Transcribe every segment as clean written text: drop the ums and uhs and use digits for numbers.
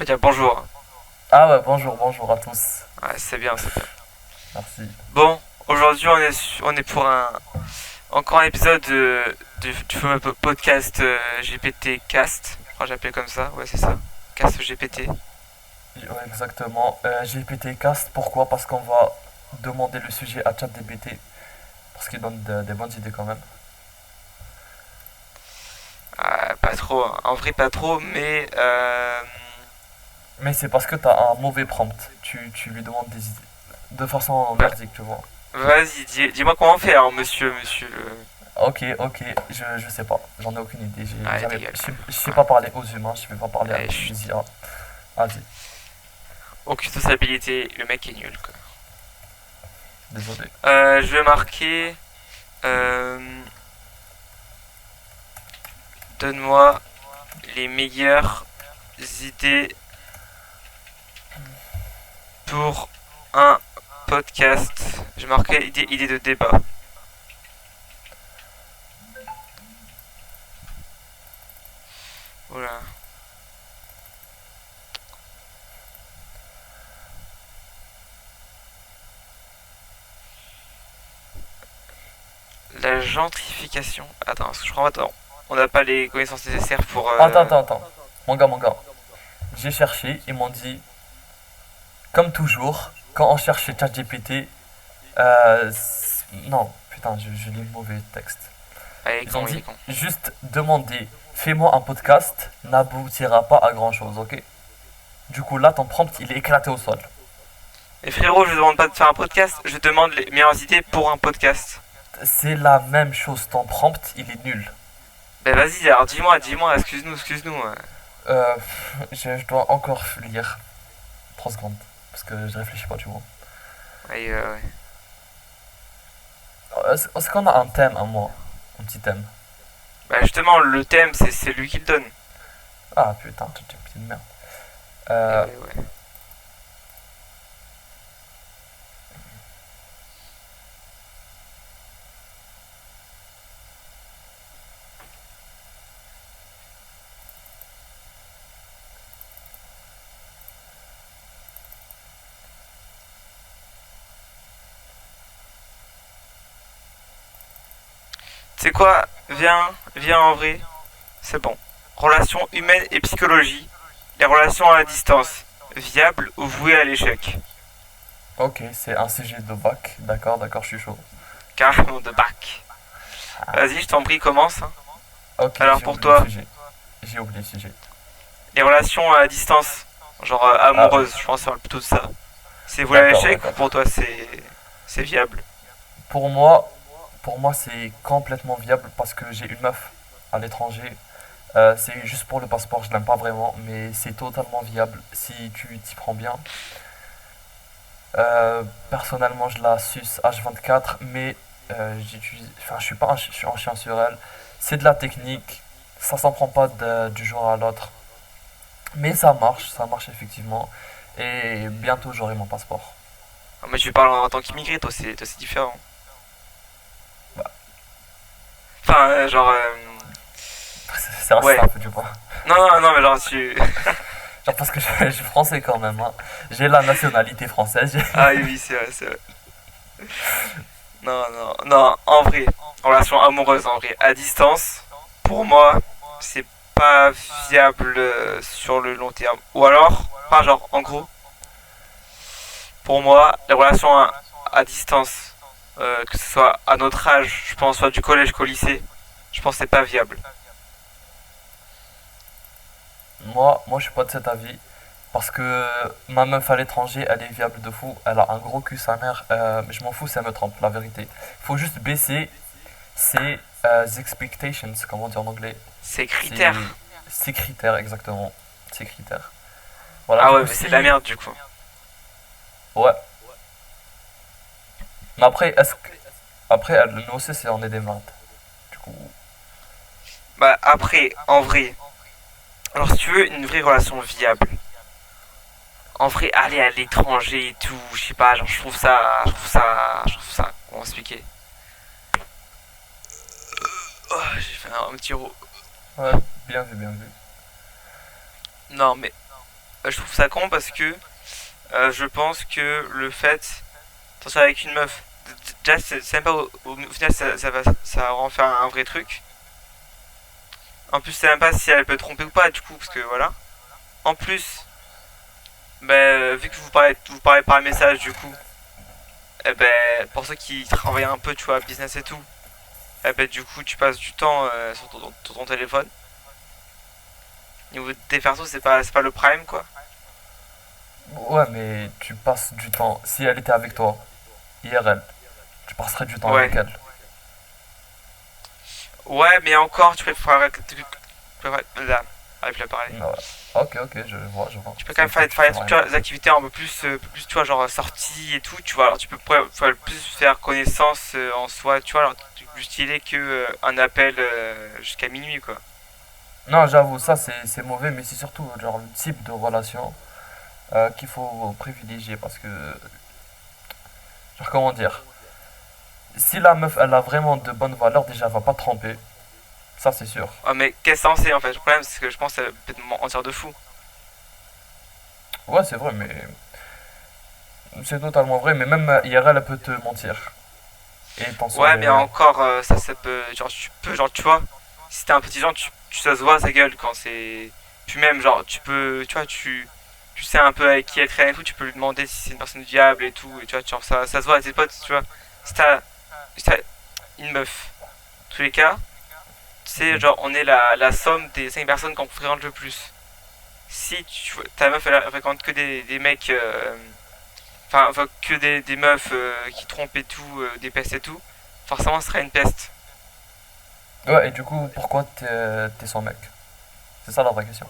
Faut dire bonjour. Ah ouais, bonjour, bonjour à tous. Ouais, c'est bien, c'est bien. Merci. Bon, aujourd'hui on est pour encore un épisode du fameux podcast GPT Cast. Je crois que j'appelais comme ça, ouais c'est ça. Cast GPT. Ouais, exactement. GPT Cast, pourquoi? Parce qu'on va demander le sujet à ChatGPT. Parce qu'il donne des bonnes idées quand même. Pas trop, hein. En vrai pas trop, mais Mais c'est parce que t'as un mauvais prompt. Tu lui demandes des idées. De façon bah, merdique, tu vois. vas-y, dis-moi comment faire, monsieur. Ok, ok, je sais pas. J'en ai aucune idée. J'ai Allez, jamais, dégage. je sais pas parler aux humains, je vais pas parler Allez, avec chut. des IA. Vas-y, Aucune responsabilité, le mec est nul quoi. désolé. Je vais marquer. euh, Donne-moi les meilleures idées pour un podcast. J'ai marqué idée de débat. Voilà. La gentrification. Attends, parce que je crois attends. On n'a pas les connaissances nécessaires pour. Attends. Mon gars. J'ai cherché, ils m'ont dit, comme toujours, quand on cherche chez ChatGPT, non, putain, je lis le mauvais texte. Ah, il est Ils ont con, il est dit con. juste demander fais-moi un podcast n'aboutira pas à grand chose, ok? Du coup là ton prompt il est éclaté au sol. Et frérot, je demande pas de faire un podcast, je demande les meilleures idées pour un podcast. C'est la même chose, ton prompt il est nul. Ben vas-y, alors dis-moi, excuse-nous. Je dois encore lire 3 secondes parce que je réfléchis pas, tu vois. Ouais, ouais. Est-ce qu'on a un thème à moi? Un petit thème. Bah justement, le thème, c'est lui qui le donne. Ah putain, ChatGPT de merde. Et Euh, ouais. Tu sais quoi? Viens en vrai. C'est bon. Relations humaines et psychologie. Les relations à distance. Viables ou vouées à l'échec. ok, c'est un sujet de bac. D'accord, je suis chaud. Carrément de bac. Vas-y, je t'en prie, commence, hein. Ok, Alors j'ai pour oublié le toi, sujet. J'ai oublié le sujet. les relations à distance. Genre Ah, amoureuses, je pense que c'est plutôt de ça. C'est voué à l'échec ou d'accord. pour toi c'est viable? Pour moi, pour moi, c'est complètement viable parce que j'ai une meuf à l'étranger. C'est juste pour le passeport, je l'aime pas vraiment, mais c'est totalement viable si tu t'y prends bien. Personnellement, je la suce H24, mais enfin, je suis pas je suis un chien sur elle. C'est de la technique, ça s'en prend pas du jour à l'autre, mais ça marche effectivement. Et bientôt, j'aurai mon passeport. Ah, mais tu parles en tant qu'immigré, toi c'est différent. Bah, Enfin, c'est raciste ouais. un peu, tu vois. Non, mais genre tu. Genre parce que je suis français quand même, hein. J'ai la nationalité française. Ah oui, c'est vrai. Non, en vrai, relation amoureuse en vrai, à distance, pour moi, c'est pas viable sur le long terme. Ou alors, enfin genre, en gros, pour moi, les relations à distance, que ce soit à notre âge, je pense, soit du collège qu'au lycée, je pense que c'est pas viable. Moi, je suis pas de cet avis. Parce que ma meuf à l'étranger, elle est viable de fou. Elle a un gros cul, sa mère. Mais je m'en fous si elle me trompe, la vérité. Faut juste baisser ses expectations, comment dire en anglais. C'est Ses, critères. ses critères, exactement. Ses critères. Voilà, Ah du ouais, coup, mais c'est de la si. merde du coup. Ouais. Mais après, après, elle, nous aussi, c'est on est des merdes. Du coup. Bah après, en vrai, alors si tu veux une vraie relation viable, en vrai, aller à l'étranger et tout, je sais pas, genre je trouve ça, comment expliquer? Oh, j'ai fait un petit. Ouais, bien vu, bien vu. Non, mais je trouve ça con parce que je pense que le fait de sortir avec une meuf, déjà, c'est même pas au final, ça va en faire un vrai truc. En plus, c'est même pas si elle peut tromper ou pas, du coup, parce que voilà. En plus, ben, vu que vous parlez par message, du coup, eh ben, pour ceux qui travaillent un peu, tu vois, business et tout, eh ben, du coup, tu passes du temps sur ton téléphone. Niveau des persos, c'est pas le prime, quoi. Ouais, mais tu passes du temps. Si elle était avec toi, IRL, tu passerais du temps Ouais. avec elle. Ouais, mais encore, là, j'arrive plus à parler. Ouais. Ok, ok, je vois. Tu peux quand même Tu faire fais rien. des activités un peu plus, tu vois, genre sortie et tout, tu vois. Alors, faut plus faire connaissance en soi, tu vois. Alors, plus stylé que un appel jusqu'à minuit, quoi. Non, j'avoue, ça c'est mauvais, mais c'est surtout genre le type de relation qu'il faut privilégier parce que, genre, comment dire, si la meuf elle a vraiment de bonnes valeurs, déjà elle va pas tromper, ça c'est sûr. Ah, mais qu'est-ce que c'est en fait? Le problème, c'est que je pense que ça peut être mentir de fou. Ouais, c'est vrai, mais c'est totalement vrai, mais même IRL elle peut te mentir et t'en Ouais, mais sauver. encore, ça peut. Genre, tu peux, genre, tu vois, si t'es un petit genre, ça se voit sa gueule quand c'est. Puis même, genre, tu peux, tu vois, tu sais un peu avec qui elle traîne et tout, tu peux lui demander si c'est une personne diable et tout, et tu vois, genre, ça se voit à tes potes, tu vois. Si t'as une meuf, en tous les cas, tu sais, Mhm. genre, on est la somme des 5 personnes qu'on fréquente le plus. Si ta meuf, elle fréquente que des mecs. Enfin, que des meufs qui trompent et tout, des pestes et tout, forcément ce sera une peste. Ouais, et du coup, pourquoi t'es son mec? C'est ça la vraie question.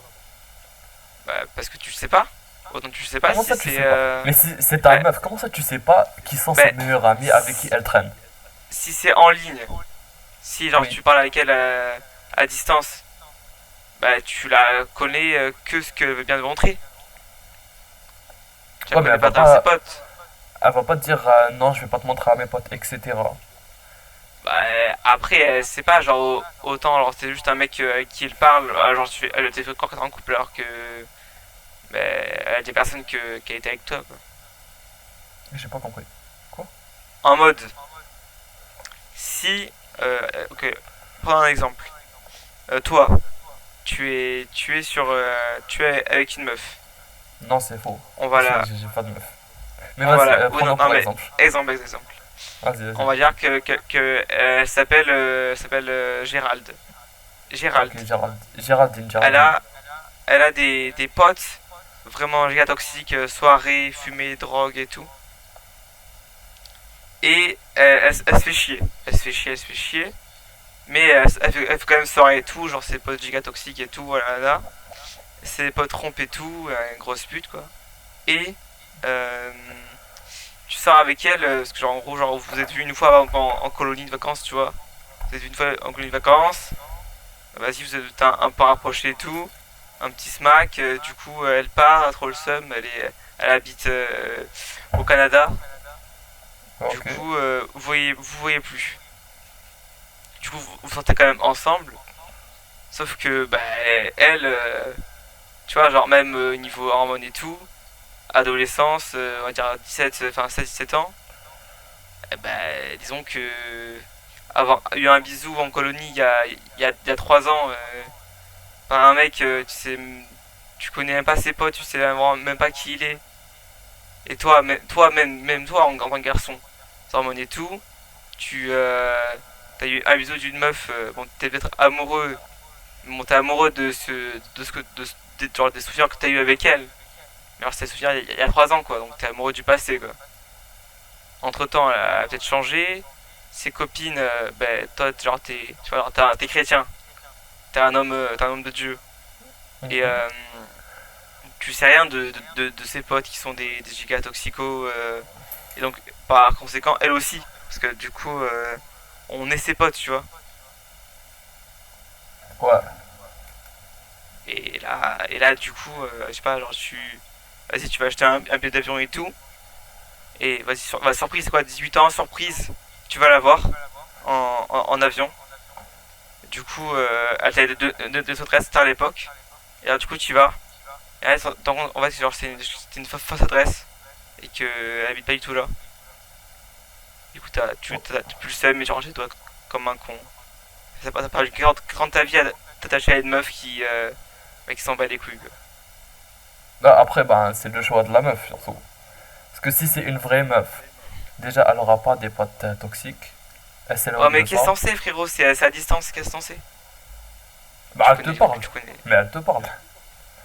Bah, parce que tu le sais pas. Autant tu le sais pas Comment si ça tu c'est. sais pas? Mais si c'est ta Bah, meuf, comment ça tu sais pas qui sont ses bah, meilleurs amis avec qui elle traîne? si c'est en ligne, si genre Oui. tu parles avec elle à distance, bah tu la connais que ce qu'elle veut bien te montrer. Tu la Ouais, mais connais pas à travers ses potes. elle va pas te dire non, je vais pas te montrer à mes potes, etc. Bah, après, c'est pas genre autant, alors c'est juste un mec avec qui il parle, genre elle était encore en couple alors que. Bah, elle a des personnes qui a été avec toi, quoi. J'ai pas compris. Quoi? En mode, si. Ok, prends un exemple. Toi, tu es avec une meuf. Non, c'est faux. On va la. J'ai pas de meuf. Mais On va vas-y, la. Oui, non, prenons non, pour mais. exemple. Exemple. Vas-y, On vas-y. va dire que elle s'appelle Gérald. Gérald. Ok, Géraldine, Elle Géraldine. a, elle a des potes vraiment giga toxiques, soirée, fumée, drogue et tout. Et elle se fait chier. Elle se fait chier. Mais elle fait quand même soirée et tout, genre ses potes giga toxiques et tout, voilà, là. Ses potes rompent et tout, une grosse pute quoi. Et euh, tu sors avec elle, parce que genre en gros, genre vous êtes vu une fois en colonie de vacances, tu vois. Vous êtes vu une fois en colonie de vacances, vas-y, vous êtes un peu rapprochés et tout. Un petit smack, du coup elle part, elle a trop le seum, elle habite au Canada. Du Ok. coup, vous voyez plus. Du coup, vous sortez quand même ensemble. Sauf que, bah, elle, tu vois, genre même niveau hormones et tout, adolescence, on va dire 17, enfin 16-17 ans, eh ben, disons que avoir eu un bisou en colonie il y a 3 ans par un mec, tu sais, tu connais même pas ses potes, tu sais même pas qui il est. Et toi, même toi en tant que garçon, sans hormones et tout, tu as eu un bisou d'une meuf, bon, t'es peut-être amoureux, bon, t'es amoureux de ce que, genre des souvenirs que t'as eu avec elle. Mais alors, c'est des souvenirs il y a 3 ans, quoi, donc t'es amoureux du passé, quoi. Entre temps, elle a peut-être changé. Ses copines, ben, toi, genre, tu vois, t'es chrétien. T'es un homme de Dieu. Et Mhm. tu sais rien de ses potes qui sont des giga toxicos. Et donc, par conséquent, elle aussi. Parce que du coup, on est ses potes, tu vois. Ouais. Et là du coup, je sais pas, genre, vas-y, tu vas acheter un billet d'avion et tout. Et vas-y, surprise, c'est quoi, 18 ans, surprise, tu vas la voir en avion. Du coup, elle t'avait de à l'époque. Et alors, du coup, tu vas. Et elle, en fait, genre, c'est une fausse adresse et qu'elle habite pas du tout là. Du coup, t'as plus le seum, mais tu rentres chez toi comme un con. Ça parle quand ta vie à t'attacher à une meuf qui s'en bat les couilles, quoi. Bah, après, ben, c'est le choix de la meuf, surtout. Parce que si c'est une vraie meuf, déjà, elle aura pas des potes toxiques. Elle Ouais, s'éloigne mais de qu'est-ce que toi. t'en sais, frérot? C'est à distance, qu'est-ce que t'en sais? Bah, Tu elle te connais, parle. tu connais. Mais elle te parle.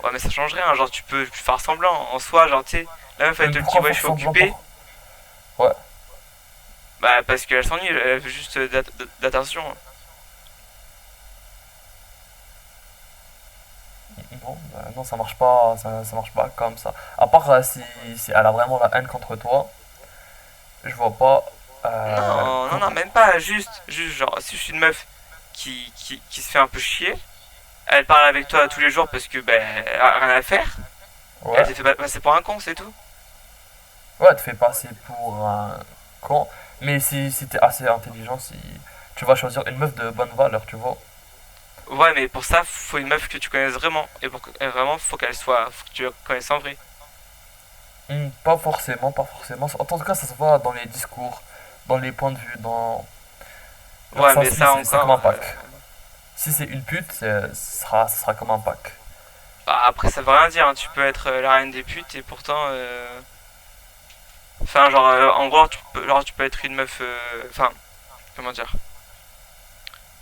Ouais, mais ça change rien, genre, tu peux faire semblant. En soi, genre, tu sais, la meuf, elle Mais te le dit, pourquoi ouais, je faire suis semblant occupé. pour... Ouais. Bah, parce qu'elle s'ennuie, elle veut juste d'attention. Non, bah, non, ça marche pas, ça marche pas comme ça. À part si elle a vraiment la haine contre toi, je vois pas. Non, non, non, même pas, juste, genre, si je suis une meuf qui se fait un peu chier, elle parle avec toi tous les jours parce que, ben, elle a rien à faire, elle Ouais. te fait passer pour un con, c'est tout. Ouais, te fais passer pour un con. Mais si t'es assez intelligent, si tu vas choisir une meuf de bonne valeur, tu vois. Ouais, mais pour ça, faut une meuf que tu connaisses vraiment. Et pour que, vraiment, faut que tu la connaisses en vrai. Pas forcément, pas forcément. En tout cas, ça se voit dans les discours, dans les points de vue, dans. Genre Ouais, ça, mais ça c'est comme un encore. pack. Si c'est une pute, ça sera comme un pack. Bah, après, ça veut rien dire, hein. Tu peux être la reine des putes et pourtant. Enfin, genre, en gros, tu peux être une meuf. Enfin, comment dire.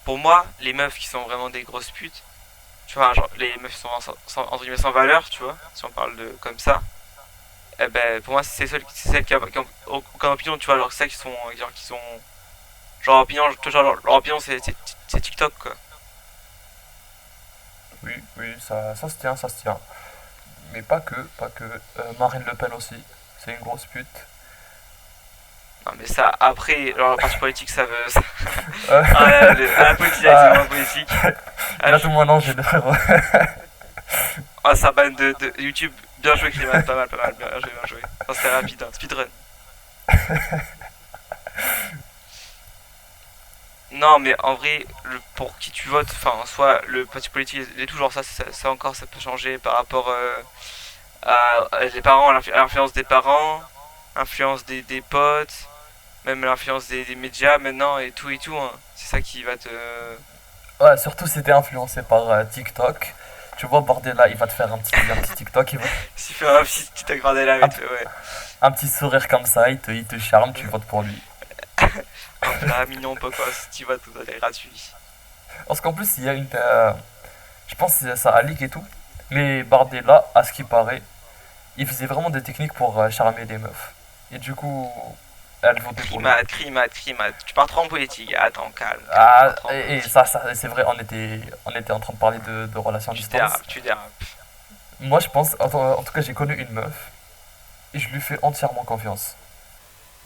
Pour moi, les meufs qui sont vraiment des grosses putes, tu vois, genre, les meufs qui sont entre guillemets sans valeur, tu vois, si on parle de comme ça, eh ben, pour moi, c'est celles qui ont aucune opinion, tu vois, genre, celles qui sont. Genre, opinion, leur opinion, c'est TikTok, quoi. Oui, oui, ça se tient, ça se tient. Mais pas que, pas que. Marine Le Pen aussi, c'est une grosse pute. Non, mais ça, après, genre, le parti politique, ça veut. Euh, Ah, la politique, ah, directement politique. il Ah, a tout mon âge, frérot. ah, sa ban de YouTube, bien joué, Clément, pas mal, bien joué, bien joué. Non, c'était rapide, hein, speedrun. Non, mais en vrai, pour qui tu votes, enfin, en soi, le parti politique est toujours ça encore, ça peut changer par rapport à les parents, à l'influence des parents, l'influence des potes, même l'influence des médias maintenant et tout, hein. C'est ça qui va te. Ouais, surtout si t'es influencé par TikTok. Tu vois, Bordella, il va te faire un petit TikTok, S'il fait un petit agradé là, un, mais ouais. un petit sourire comme ça, il te charme, tu votes pour lui. Un plat mignon, pocos, tu vas tout à fait gratuit. Parce qu'en plus, il y a une. Je pense que ça a leak et tout. Mais Bardella, à ce qui paraît, il faisait vraiment des techniques pour charmer des meufs. Et du coup, elle votait pour lui. Crimat. Tu pars trop en politique. Attends, calme, tu pars Ah, trop en et politique. ça c'est vrai, on était en train de parler de relations à distance. Tu dérapes. Moi, je pense, en tout cas, j'ai connu une meuf et je lui fais entièrement confiance.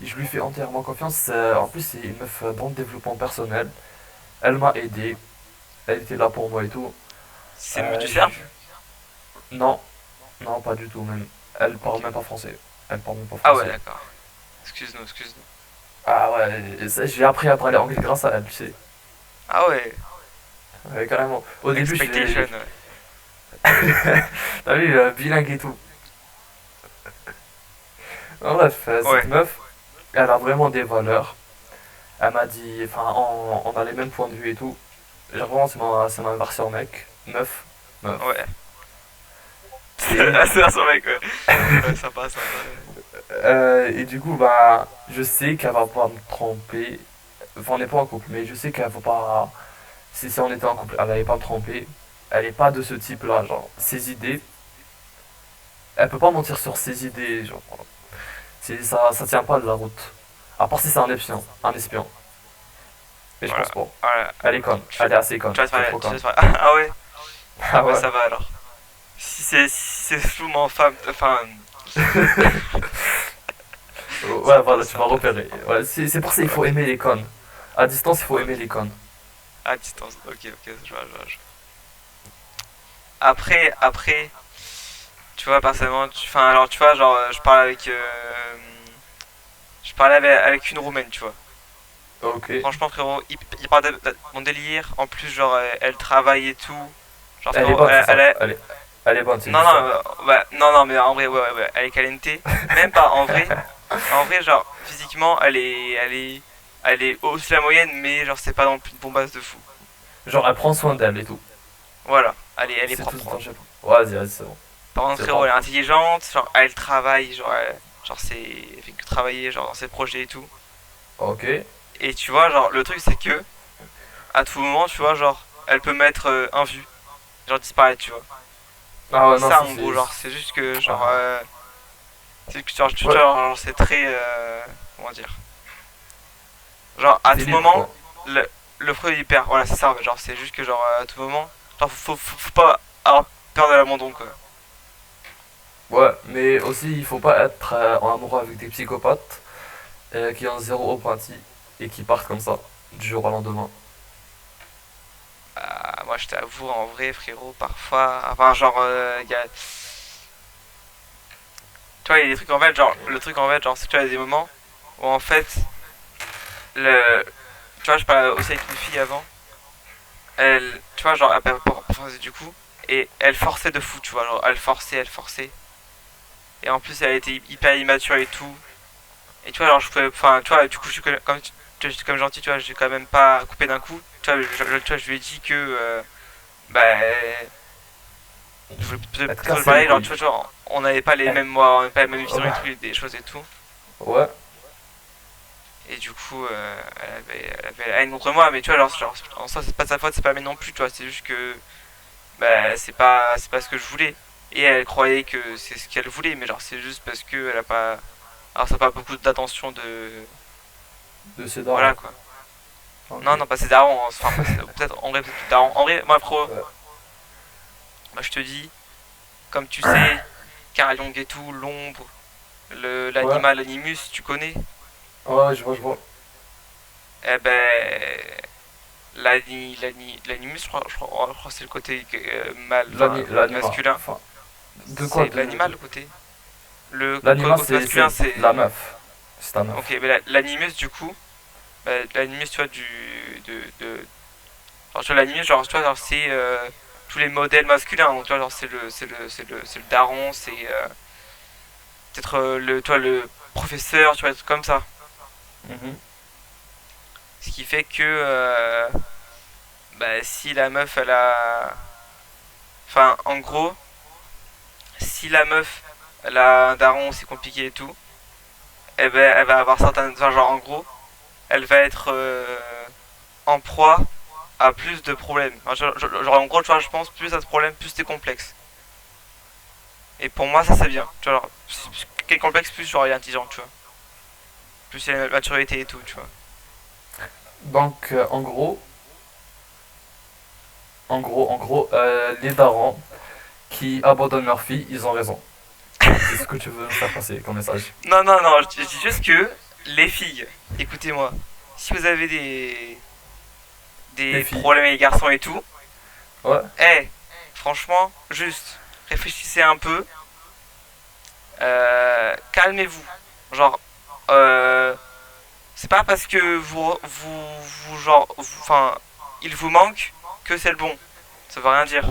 Je lui fais entièrement confiance. En plus, c'est une meuf dans le développement personnel. Elle m'a aidé. Elle était là pour moi et tout. C'est une meuf Euh, du je- Serbe. Non, non, pas du tout même. Elle parle Ok. même pas français. Elle parle même pas Ah ouais, français. d'accord. Excuse-nous. Ah ouais, j'ai appris à parler anglais grâce à elle, tu sais. Ah ouais, Ouais, carrément. Au début, expectation, ouais. t'as vu, bilingue et tout. En bref, cette Ouais, meuf, elle a vraiment des valeurs. Elle m'a dit, enfin, on a les mêmes points de vue et tout. Genre vraiment, c'est ma version mec. Meuf, meuf. ouais. Et, Ah, c'est son mec, ouais. Ouais, sympa. et du coup, bah, je sais qu'elle va pas me tromper. Enfin, on n'est pas en couple, mais je sais qu'elle va pas. Si on était en couple, elle allait pas me tromper. Elle est pas de ce type-là, genre, ses idées. Elle peut pas mentir sur ses idées, genre. Ça tient pas de la route. À part si c'est un espion, un espion. Mais je Voilà. pense pas. Voilà. Elle est conne, elle est assez conne, elle est trop conne. Ah ouais. Ah Ah bah ouais. ça va alors. Si c'est seulement femme, enfin, Ouais, sympa, voilà, tu vas sympa, repérer. sympa. Ouais, c'est pour ça qu'il faut Ok, aimer les connes. À distance, il faut aimer ok. les connes. À distance. Je vois. Après, tu vois, personnellement, enfin, alors, tu vois, genre, je parlais avec une Roumaine, tu vois. Ok. Franchement, frérot, il parle de mon délire. En plus, genre, elle travaille et tout. Genre, Elle est frérot, bonne, c'est ça. Elle Elle est bonne, c'est Non, juste non, ça. ouais, non, non, mais en vrai, ouais, ouais, ouais, elle est caliente. Même pas, en vrai, genre, physiquement, elle est au-dessus de la moyenne, mais genre, c'est pas non plus une bombasse de fou. Genre, elle prend soin d'elle et tout. Voilà, elle est C'est tout propre, ce dont quoi. j'ai. Vas-y, vas-y, c'est bon. Par contre, C'est frérot, elle est propre. intelligente, genre, elle travaille, genre, elle fait que travailler, genre, dans ses projets et tout. Ok. Et tu vois, genre, le truc, c'est que, à tout moment, tu vois, genre, elle peut mettre un vue, genre, disparaître, tu vois. Ah ouais, C'est non, ça, ça en gros, c'est. genre, c'est juste que, genre, Ah. c'est que, genre, Ouais, c'est très, comment dire. Genre, à c'est tout libre moment, quoi. le fruit il perd. Voilà, c'est ça. Genre, c'est juste que, genre, à tout moment, genre, faut pas avoir peur de l'abandon, quoi. Ouais, mais aussi il faut pas être en amour avec des psychopathes qui ont zéro empathie et qui partent comme ça, du jour au lendemain. Moi, je t'avoue, en vrai, frérot, parfois. Enfin, genre, il y a. Tu vois, il y a des trucs en fait, genre, le truc en fait, genre, c'est que tu as des moments où, en fait, le. Tu vois, je parlais aussi avec une fille avant. Elle. Tu vois, genre, du coup. Et elle forçait de fou, tu vois. Genre, elle forçait, elle forçait. Et en plus, elle était hyper immature et tout. Et tu vois, alors je pouvais. Enfin, tu vois, du coup, je suis comme gentil, tu vois, j'ai quand même pas coupé d'un coup. Tu vois, tu vois, je lui ai dit que. Bah. Je voulais Être peut-être le cassé les parler, genre, couilles. tu vois, genre, on n'avait pas les Eh, mêmes mois, on n'avait pas la même vision et ouais, tout, des choses et tout. ouais, Et du coup, elle avait la haine contre moi, mais tu vois, genre, en soi, c'est pas de sa faute, c'est pas la mienne non plus, tu vois, c'est juste que. Bah, c'est pas ce que je voulais. Et elle croyait que c'est ce qu'elle voulait, mais genre, c'est juste parce que elle a pas. Alors, ça n'a pas beaucoup d'attention de. de ses Voilà darons. quoi. Ok. Non, non, pas c'est daron. Enfin, peut-être en vrai, peut-être plus daron. En vrai, moi, pro, Ouais. moi, je te dis, comme tu sais, Carl et tout, l'ombre, Ouais, l'animal, l'animus, tu connais. ouais, je vois, je vois. Eh ben, l'animus, je crois que c'est le côté enfin, L'anima. masculin. Enfin, de quoi C'est de. l'animal, le côté. Le L'anima, côté masculin, c'est la c'est. meuf. C'est ta Ok, meuf. mais l'animus, du coup, bah, l'animus, tu vois, genre, tu vois, l'animus, genre, tu vois, genre, c'est tous les modèles masculins. Donc, tu vois, genre, c'est le daron, c'est peut-être toi, le professeur, tu vois, des trucs comme ça. Mhm. Ce qui fait que bah, si la meuf, elle a. Enfin, en gros, si la meuf, elle a un daron, c'est compliqué et tout, eh ben, elle va avoir certaines. Enfin, genre, en gros, elle va être en proie à plus de problèmes. Enfin, genre, en gros, tu vois, je pense, plus à ce problème, plus t'es complexe. Et pour moi, ça, c'est bien. Tu vois, genre, quel complexe, plus genre, il est intelligent, tu vois. Plus il a la maturité et tout, tu vois. Donc, les darons qui abandonnent leur fille, ils ont raison. C'est ce que tu veux me faire passer comme message. Non, non, non, je dis juste que les filles, écoutez-moi, si vous avez Les des filles. problèmes avec les garçons et tout, Ouais. eh, franchement, juste réfléchissez un peu, calmez-vous. Genre, euh, c'est pas parce que enfin, il vous manque que c'est le bon. Ça veut rien dire.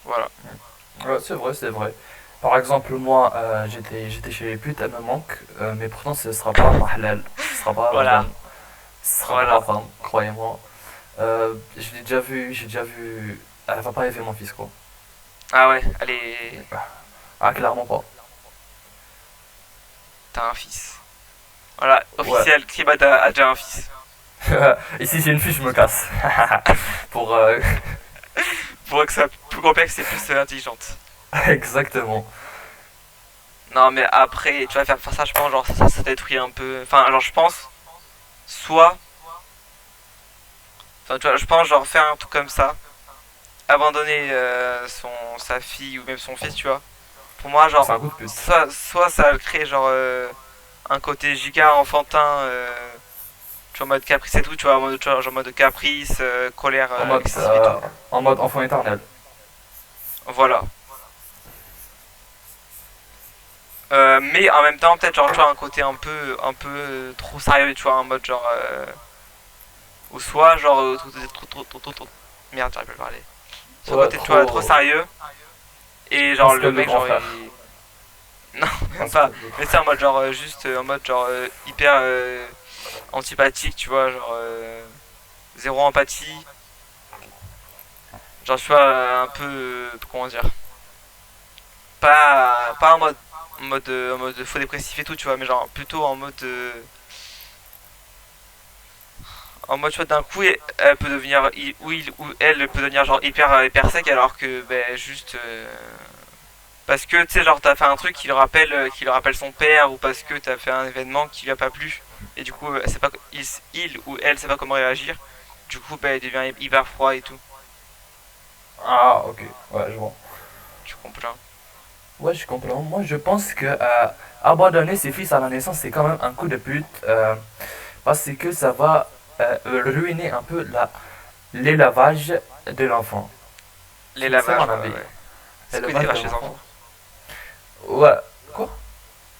Voilà. Ouais, c'est vrai, c'est vrai. Par exemple, moi, j'étais chez les putes, elles me manquent, mais pourtant ce sera pas ma halal, ce sera pas ma Voilà. bonne, ce sera pas ma Voilà. femme, croyez-moi. J'ai déjà vu, elle va pas élever mon fils, quoi. Ah ouais, allez, Ah, clairement pas. t'as un fils. Voilà, Ouais. officiel, Kribat a déjà un fils. Et si j'ai une fille, je me casse. Pour, Pour que ça soit plus complexe et plus intelligente. exactement. Non, mais après, tu vas faire ça, je pense, genre, ça détruit un peu. Enfin, genre, je pense, soit. Enfin, tu vois, je pense, genre, faire un truc comme ça, abandonner sa fille ou même son fils, tu vois. Pour moi, C'est genre, un coup de pute. soit ça va créer, genre, un côté giga enfantin, tu vois, en mode caprice et tout, tu vois, en mode, tu vois, genre, en mode caprice, colère En mode, excessive et tout. en mode enfant éternel. Voilà. Mais en même temps, peut-être, genre, tu vois, un côté un peu trop sérieux, tu vois, en mode, genre. Ou soit, genre. Merde, j'arrive pas à parler. Son Ouais, côté, tu vois, trop trop. sérieux. Et genre, le Pascal le mec, grand genre, frère. non, même pas. Pascal le grand Mais c'est en mode, genre, juste, en mode, genre, hyper antipathique, tu vois, genre, zéro empathie. Genre, tu vois, un peu, comment dire, pas en mode faux dépressif et tout, tu vois, mais genre, plutôt en mode, tu vois, d'un coup, elle peut devenir, ou elle peut devenir, genre, hyper sec, alors que, ben, juste, parce que, tu sais, genre, t'as fait un truc qui lui rappelle son père, ou parce que t'as fait un événement qui lui a pas plu, et du coup, c'est pas, il ou elle sait pas comment réagir, du coup, ben, il devient hyper froid et tout, Ah, ok. Ouais, je vois. tu comprends. Ouais, je comprends. Moi, je pense que abandonner ses fils à la naissance, c'est quand même un coup de pute. Parce que ça va ruiner un peu l'élevage de l'enfant. C'est L'élevage, mon ouais, avis. ouais. C'est quoi L'élevage de l'élevage chez les enfants? l'enfant. Ouais. Quoi?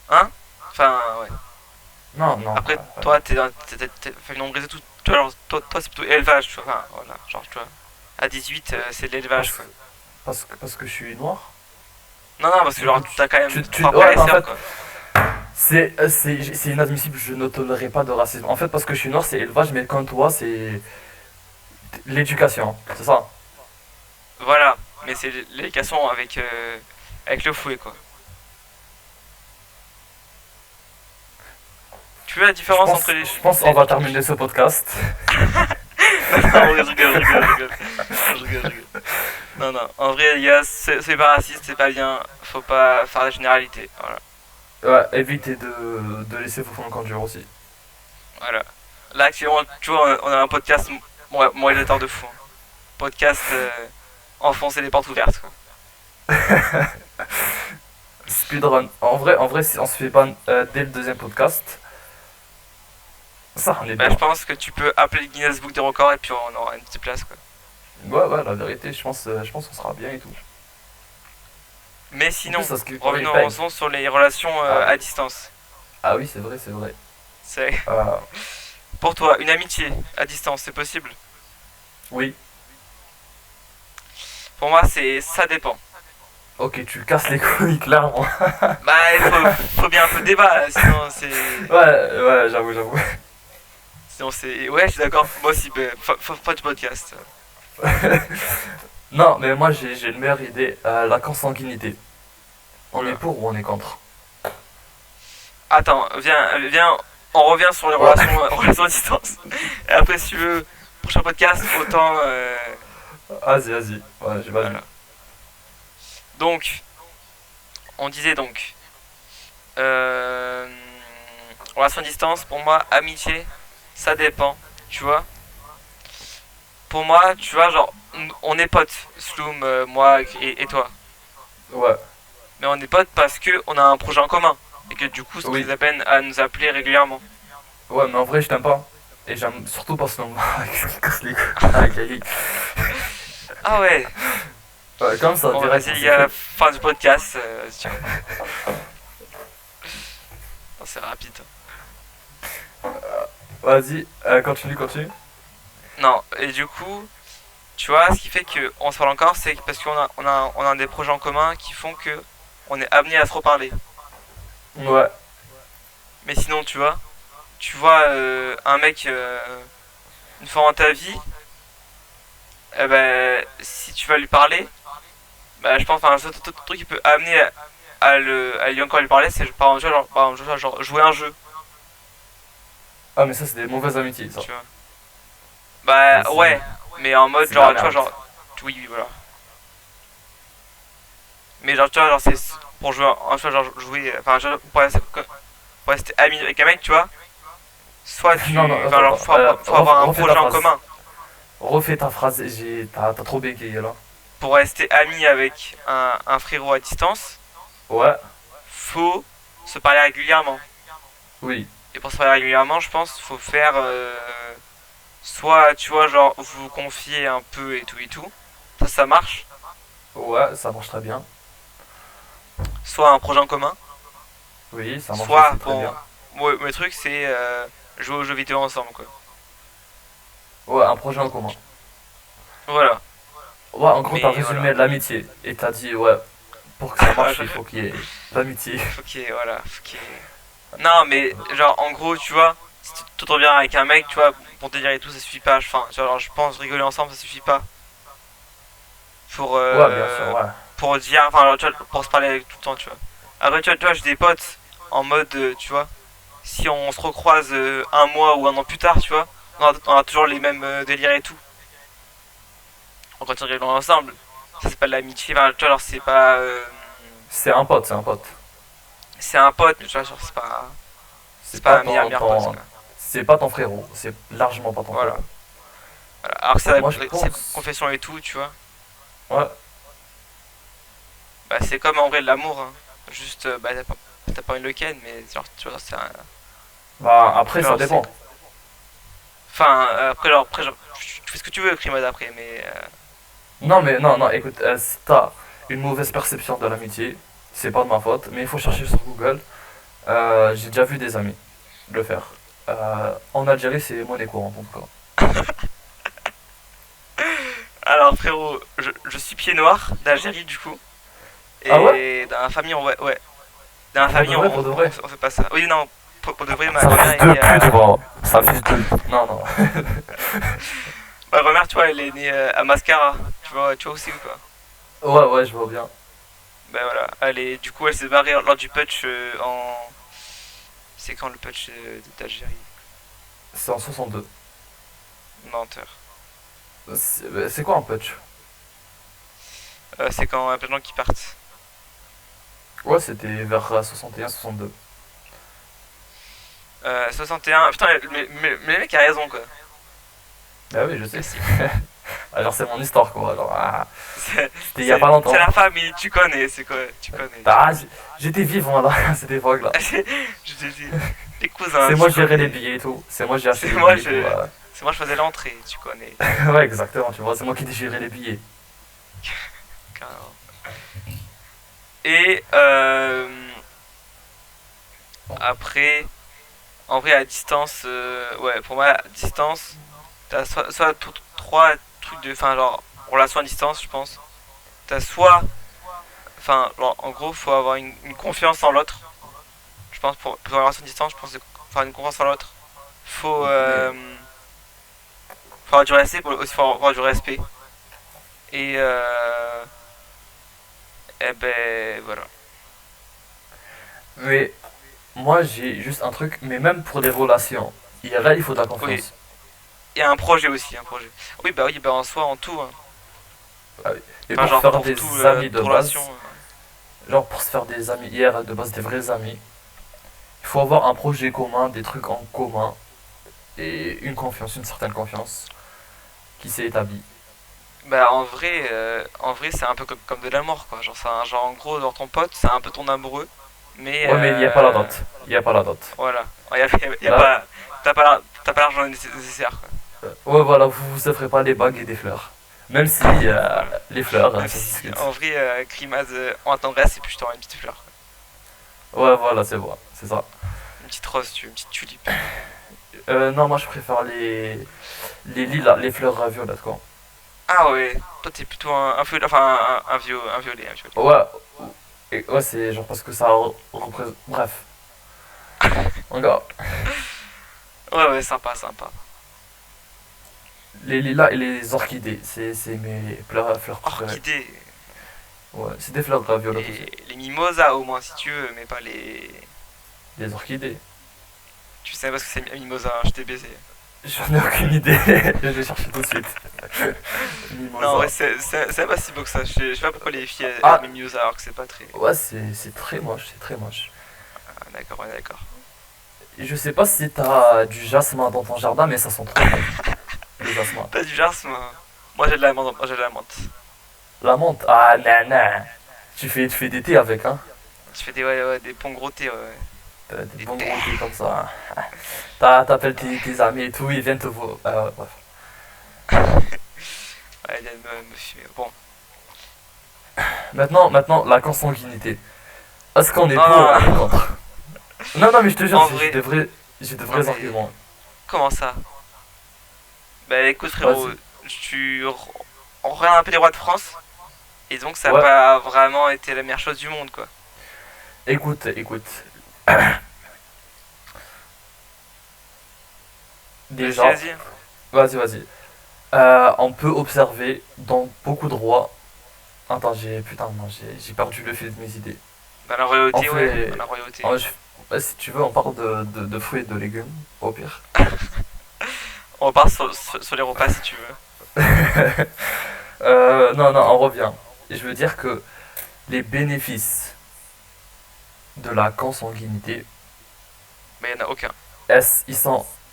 Hein? Enfin, ouais. Non, non, Après, ouais. toi, t'es famille nombreuse et tout. Tu vois, genre, toi c'est plutôt élevage, tu vois. Enfin, voilà. Genre, tu vois. À 18, c'est de l'élevage, Parce, quoi. parce que je suis noir. Non, non, parce que Du coup, genre, t'as quand même trois frères ouais, et mais en sœurs, fait, quoi. c'est inadmissible. Je ne tolérerai pas de racisme. En fait, parce que je suis noir, c'est élevage, mais quand toi, c'est l'éducation. C'est ça. Voilà. Mais c'est l'éducation avec le fouet, quoi. Tu vois la différence entre les. Je pense qu'on va terminer ce podcast. Non, je rigole, je rigole, je rigole. Je rigole, je rigole. Non, non. En vrai, les gars, c'est pas raciste, c'est pas bien. Faut pas faire la généralité. Voilà. Ouais, évitez de laisser vos fonds conduire aussi. Voilà. Là, actuellement, tu vois, on a un podcast moralisateur de fou, hein. Podcast enfoncer les portes ouvertes, quoi. Speedrun. En vrai, si on se fait ban dès le deuxième podcast, ça, on est Bah, je bien. pense que tu peux appeler le Guinness Book des records et puis on aura une petite place, quoi. Ouais, ouais, la vérité, je pense qu'on sera bien et tout. Mais En plus, sinon, parce que quand il paye. revenons sur les relations Ah à oui. distance. Ah oui, c'est vrai, c'est vrai. C'est Euh, pour toi une amitié à distance, c'est possible? oui. Pour moi, c'est ça dépend. Ok, tu casses les couilles, clairement. Bah, faut bien un peu de débat, là, Ouais, ouais, j'avoue, j'avoue. sinon c'est, ouais, je suis d'accord. Moi aussi, bah, faut du podcast. Non, mais moi, j'ai une meilleure idée. La consanguinité. On est Oula. pour ou on est contre? Attends, viens, on revient sur les Ouais. relations à distance. Et après, si tu veux, prochain podcast, autant. Vas-y, vas-y. Ouais, vas-y. Voilà. Donc, on disait donc. Euh, relation à distance, pour moi, amitié, ça dépend, tu vois. Pour moi, tu vois, genre, on est potes, Sloom, moi et toi. Ouais. Mais on est potes parce que on a un projet en commun. Et que du coup, ça nous fait Oui. la peine à nous appeler régulièrement. Ouais, mais en vrai, je t'aime pas. Et j'aime surtout pas ce nom. Qu'est-ce qui casse les couilles? Ah, ok. Ah ouais. Ouais, comme ça, Bon, direct. vas-y, les gars, fin du podcast. Tiens. Non, c'est rapide. Vas-y, continue, continue. Non, et du coup, tu vois, ce qui fait qu'on se parle encore, c'est parce qu'on a des projets en commun qui font que on est amené à se reparler. Ouais. Mais sinon, tu vois un mec une fois dans ta vie, eh ben, si tu vas lui parler, bah, je pense un seul truc qui peut amener à lui encore lui parler, c'est par exemple, genre jouer un jeu, Ah, mais ça, c'est des mauvaises amitiés, ça. tu vois. Ouais, Bah ouais, mais en mode c'est de la genre, tu vois, merde. genre, oui, oui, voilà. Mais genre, tu vois, genre, c'est pour jouer, genre, jouer, enfin, genre, pour rester ami avec un mec, tu vois. Soit Non, non, enfin, attends, genre, attends. faut avoir un Refais ta projet en phrase. commun. Refais ta phrase. T'as trop bégayé, là. Pour rester ami avec un frérot à distance, Ouais. faut se parler régulièrement. Oui. Et pour se parler régulièrement, je pense, faut faire soit, tu vois, genre, vous confier un peu et tout. Ça marche. Ouais, ça marche très bien. Soit un projet en commun. Oui, ça marche Soit, aussi très bon, bien. moi, le truc, c'est jouer aux jeux vidéo ensemble, quoi. Ouais, un projet en commun. Voilà. Ouais, en gros, t'as Mais voilà. résumé l'amitié. Et t'as dit, ouais, pour que ça marche, il faut qu'il y ait l'amitié. Ok, voilà. Ok. Non, mais genre, en gros, tu vois, si tu te reviens avec un mec, tu vois, pour te dire et tout, ça suffit pas. Enfin, tu vois, genre, je pense rigoler ensemble, ça suffit pas. Pour, Ouais, bien sûr, ouais. pour dire, enfin, genre, tu vois, pour se parler avec tout le temps, tu vois. Après, tu vois, j'ai des potes en mode, tu vois, si on se recroise un mois ou un an plus tard, tu vois, on a toujours les mêmes délires et tout. On continue rigoler ensemble. Ça, c'est pas de l'amitié, enfin, tu vois, alors, c'est pas. C'est un pote, c'est un pote. C'est un pote, mais tu vois, genre, c'est C'est pas pas un meilleur pote, quoi. c'est pas ton frérot. C'est largement pas ton Voilà. frérot. Voilà. Alors que Écoute, ça, moi je c'est pense. confession et tout, tu vois. Ouais. Bah, c'est comme en vrai de l'amour, hein. Juste, bah, t'as pas envie de le ken, mais genre, tu vois, Bah, après, ça genre, c'est. dépend. Enfin, après, genre, tu fais ce que tu veux, crime après, mais. Non, mais non, non, écoute, si t'as une mauvaise perception de l'amitié, c'est pas de ma faute, mais il faut chercher sur Google. J'ai déjà vu des amis le faire. En Algérie, c'est monnaie courante en tout cas. Alors, frérot, je suis pied noir d'Algérie, du coup. Ah ouais? Et dans la famille, ouais, ouais. Dans la Pour de famille, vrai, pour de vrai. on fait pas ça. Oui, non, pour de vrai, ma Ça grand-mère fils est de née pute, à. gros. Ça fils de. Non, non. Ma grand-mère, tu vois, elle est née à Mascara. Tu vois aussi ou quoi? Ouais, ouais, je vois bien. Ben voilà, du coup, elle s'est barrée lors du putsch en. C'est quand le putsch d'Algérie? C'est en 62. Menteur. C'est quoi un putsch? C'est quand il y a plein de gens qui partent. Ouais, c'était vers 61-62. 61. Putain, mais le mec a raison, quoi. Bah oui, je sais. Classique. Alors c'est mon histoire quoi. Alors, ah, C'est c'était il y a pas longtemps. c'est la famille, tu connais, c'est quoi? Tu connais, tu Ah, connais. j'étais vivant là, à cette époque-là. Je te dis, les cousins, C'est moi tu qui gérais les connais. billets et tout. C'est moi qui j'ai acheté C'est les moi, billets et tout. c'est moi, je faisais l'entrée, tu connais. Ouais, exactement, tu vois, c'est moi qui gérais les billets. Carrément. Et après, en vrai, à distance, ouais, pour moi, à distance, t'as soit trois trucs de. Enfin, genre, relation à distance, je pense. T'as soit. Enfin, genre, en gros, faut avoir une confiance en l'autre. Je pense, pour une relation à distance, je pense que faut avoir une confiance en l'autre. Faut. Mais, Faut avoir du respect, aussi faut avoir du respect. Et. Eh ben, voilà. mais moi j'ai juste un truc, mais même pour les relations, IRL, il faut de la Oui, confiance. il y a un projet aussi, un projet. Oui, bah en soi, en tout, hein. Ah oui. Et Enfin, pour genre, faire pour tout, des amis de toute relation. base, genre pour se faire des amis IRL de base, des vrais amis, il faut avoir un projet commun, des trucs en commun, et une confiance, une certaine confiance qui s'est établie. Bah, en vrai c'est un peu comme de l'amour, quoi. Genre, genre, en gros, genre, ton pote, c'est un peu ton amoureux. Mais, Ouais, mais il n'y a pas la dot. Il n'y a pas la dot. voilà. Y a Là, pas. T'as pas l'argent nécessaire, quoi. ouais, voilà, vous vous offrez pas des bagues et des fleurs. Même si Voilà. les fleurs, Même ça se si, discute. en vrai, Crimaz, on attendresse et puis je t'envoie une petite fleur, quoi. Ouais, voilà, c'est bon, c'est ça. Une petite rose, tu veux, une petite tulipe. Non, moi je préfère les lilas, les fleurs violettes, quoi. Ah ouais, toi t'es plutôt un violet, enfin un violet, un violet. Ouais, ouais, c'est genre parce que ça représente. Bref, en gars, Ouais, ouais, sympa, sympa. les lilas et les orchidées, c'est mes fleurs préférées. Orchidée Ouais, c'est des fleurs violettes aussi. et les mimosas au moins si tu veux, mais pas les. Les orchidées. Tu sais pas ce que c'est un mimosa, hein, je t'ai baisé. J'en ai aucune idée, je vais chercher tout de suite. Non, ouais, Mimosa. c'est pas si beau que ça. Je sais pas pourquoi les filles aiment Ah, les mimosas alors que c'est pas très. ouais, c'est très moche, c'est très moche. Ah, d'accord, ouais, d'accord. Et je sais pas si t'as du jasmin dans ton jardin, mais ça sent trop bon, le jasmin. T'as du jasmin? Moi j'ai de la menthe, moi j'ai de la menthe. La menthe, ah, nan. Tu fais des thés avec, hein. Je fais des, ouais, ouais, des bons gros thés, ouais, ouais. Des Des bons thés. gros thés comme ça. T'appelles tes amis et tout, ils viennent te voir. Ouais, bref. Ouais, il y a me fumer. Bon. Maintenant, la consanguinité. Est-ce qu'on est Non, pour ou on non, est contre? Non, non, mais je te jure, en vrai. j'ai de Non, vrais mais. arguments. Comment ça? Bah écoute, frérot, Vas-y. tu. on regarde un peu les rois de France, et donc ça n'a Ouais, pas vraiment été la meilleure chose du monde, quoi. écoute, écoute. Vas-y, Déjà, vas-y. vas-y, vas-y. On peut observer dans beaucoup de rois. Attends, putain, non, j'ai perdu le fil de mes idées. Dans la On royauté, ouais, dans fait. la royauté. Si tu veux, on parle de fruits et de légumes, au pire. On repart sur les repas si tu veux. Non, non, on revient. Et je veux dire que les bénéfices de la consanguinité, Mais il n'y en a aucun. ils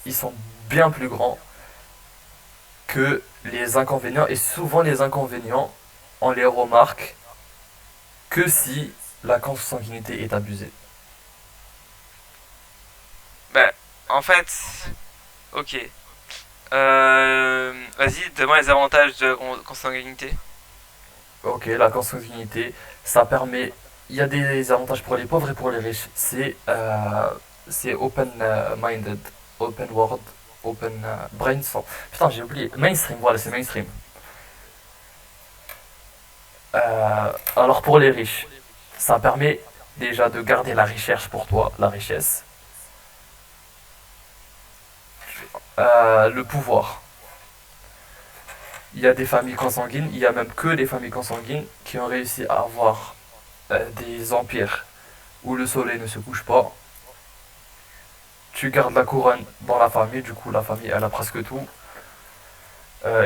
ils sont bien plus grands que les inconvénients. Et souvent, les inconvénients, on les remarque que si la consanguinité est abusée. Bah, en fait, ok. Vas-y, donne-moi les avantages de consanguinité. Ok, la consanguinité, ça permet. Il y a des avantages pour les pauvres et pour les riches. C'est open-minded, open world, open brain. Putain, j'ai oublié. Mainstream, voilà, c'est mainstream. Alors pour les riches, ça permet déjà de garder la richesse pour toi, la richesse. Le pouvoir. Il y a des familles consanguines, il y a même que les familles consanguines qui ont réussi à avoir des empires où le soleil ne se couche pas. Tu gardes la couronne dans la famille, du coup la famille elle a presque tout.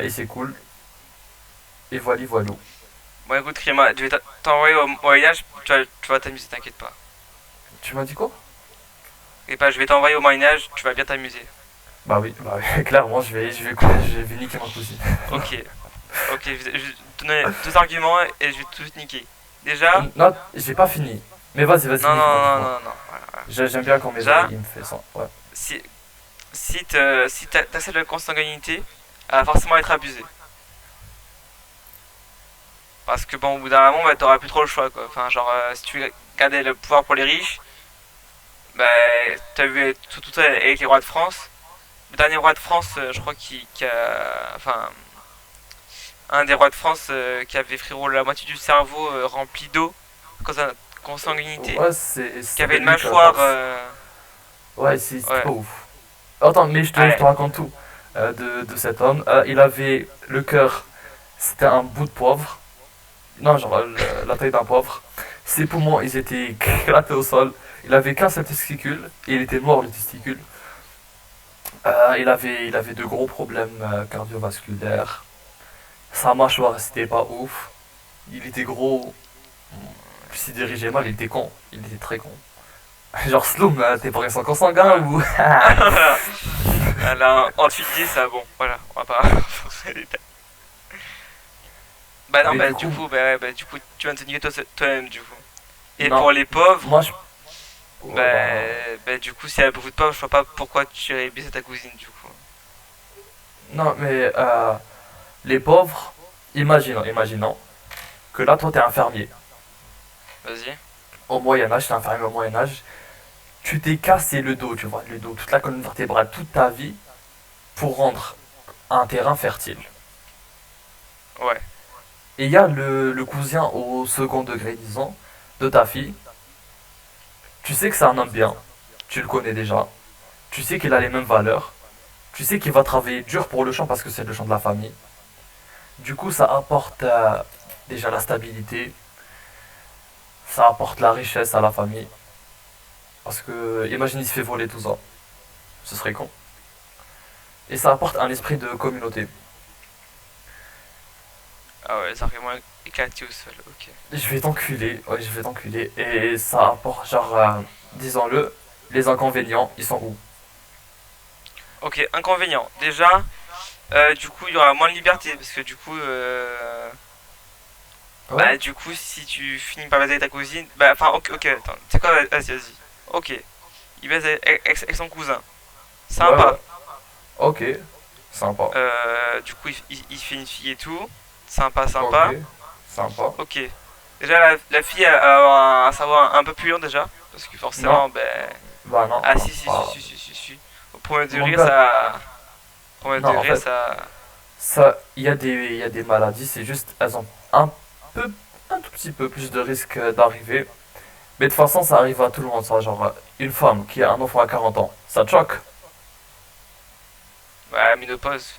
Et c'est cool. Et voilà, voilà. Bon, écoute, Krima, je vais t'envoyer au Moyen-Âge, tu vas t'amuser, t'inquiète pas. Tu m'as dit quoi? Et pas, je vais t'envoyer au Moyen-Âge, tu vas bien t'amuser. Bah oui, clairement, je vais niquer ma cousine. Ok, ok, je vais te donner deux arguments et je vais tout niquer. Déjà, Non, j'ai pas fini. Mais vas-y, vas-y, non, non, nique-moi, non, nique-moi. non, non, voilà, voilà. J'aime bien quand mes amis Déjà, ils me font ça. Ouais. si, si t'acceptes la consanguinité, elle va forcément être abusée. Parce que bon, au bout d'un moment, bah, t'auras plus trop le choix, quoi. Enfin, genre, si tu gardais le pouvoir pour les riches, bah, t'as vu tout ça avec les rois de France. Le dernier roi de France, je crois qu'il a... Enfin, un des rois de France qui avait frérot la moitié du cerveau rempli d'eau, à cause de la consanguinité, Ouais, qui c'était avait une Louis mâchoire... XIV. Ouais, c'était Ouais, pas ouf. Attends, mais je te ouais, raconte tout de cet homme. Il avait le cœur, c'était un bout de poivre. Non, genre la taille d'un poivre. Ses poumons, ils étaient éclatés au sol. Il avait qu'un seul testicule et il était mort le testicule. Il avait de gros problèmes cardiovasculaires. Sa mâchoire, c'était pas ouf. Il était gros. Il s'y dirigeait mal, il était con. Il était très con. Genre Sloom, t'es pas récent consanguin ou. voilà. Alors, ensuite dit ça, bon, voilà, on va pas... Bah non, Mais bah du du coup, coup, bah, ouais, bah, du coup, tu viens de te niquer toi-même, du coup. Et non. pour les pauvres, Moi, je. bah, Ouais, bah. bah du coup, s'il y a beaucoup de pauvres, je vois pas pourquoi tu irais baiser ta cousine, du coup. Non, mais les pauvres, imaginons que là, toi, t'es un fermier. Vas-y. Au Moyen-Âge, t'es un fermier au Moyen-Âge. Tu t'es cassé le dos, tu vois, le dos, toute la colonne vertébrale, toute ta vie pour rendre un terrain fertile. Ouais. Et il y a le cousin au second degré, disons, de ta fille. Tu sais que c'est un homme bien. Tu le connais déjà. Tu sais qu'il a les mêmes valeurs. Tu sais qu'il va travailler dur pour le champ parce que c'est le champ de la famille. Du coup, ça apporte déjà la stabilité. Ça apporte la richesse à la famille. Parce que, imagine, il se fait voler tout ça. Ce serait con. Et ça apporte un esprit de communauté. Ah ouais, ça vraiment éclaté au sol, ok. Je vais t'enculer, ouais, je vais t'enculer. Et ça apporte, genre, disons-le, les inconvénients, ils sont où? Ok, inconvénient. Déjà, du coup, il y aura moins de liberté, parce que du coup, Ouais, bah du coup, si tu finis par baiser avec ta cousine, bah enfin, ok, ok, attends, c'est quoi, vas-y, vas-y. Ok, il baise avec son cousin. ouais, ouais. Sympa. Ok, sympa. Du coup, il fait une fille et tout. Sympa, Ok, sympa. sympa. Ok. Déjà, la fille a avoir un savoir un peu plus long déjà. Parce que Non, forcément, ben. bah non, Ah, non. si, si, si, Bah, si, si, si, si. Au premier mon degré, gars, ça. Au premier non, en degré, fait, ça. Ça, il y a des maladies, c'est juste, elles ont peu, un tout petit peu plus de risque d'arriver. Mais de toute façon, ça arrive à tout le monde, ça. Genre, une femme qui a un enfant à 40 ans, ça te choque? Ouais, ménopause.